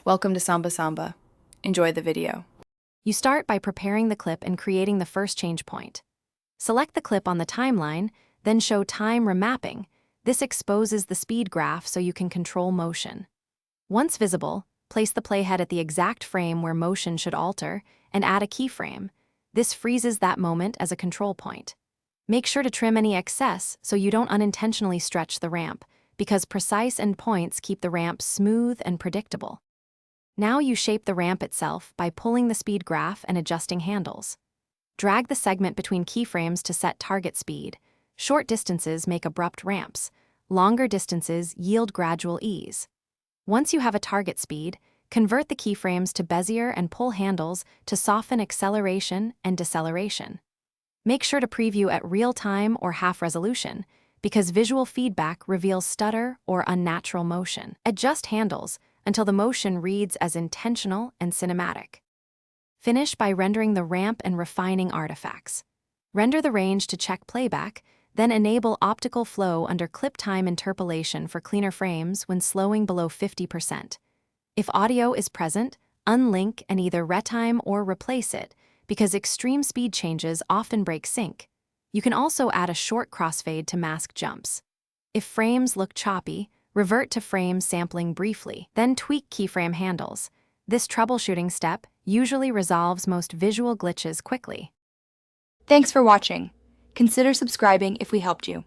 Welcome to Samba Samba. Enjoy the video. You start by preparing the clip and creating the first change point. Select the clip on the timeline, then show time remapping. This exposes the speed graph so you can control motion. Once visible, place the playhead at the exact frame where motion should alter and add a keyframe. This freezes that moment as a control point. Make sure to trim any excess so you don't unintentionally stretch the ramp, because precise endpoints keep the ramp smooth and predictable. Now you shape the ramp itself by pulling the speed graph and adjusting handles. Drag the segment between keyframes to set target speed. Short distances make abrupt ramps. Longer distances yield gradual ease. Once you have a target speed, convert the keyframes to Bezier and pull handles to soften acceleration and deceleration. Make sure to preview at real-time or half-resolution, because visual feedback reveals stutter or unnatural motion. Adjust handles until the motion reads as intentional and cinematic. Finish by rendering the ramp and refining artifacts. Render the range to check playback, then enable optical flow under clip time interpolation for cleaner frames when slowing below 50%. If audio is present, unlink and either retime or replace it, because extreme speed changes often break sync. You can also add a short crossfade to mask jumps. If frames look choppy, revert to frame sampling briefly, then tweak keyframe handles. This troubleshooting step usually resolves most visual glitches quickly. Thanks for watching. Consider subscribing if we helped you.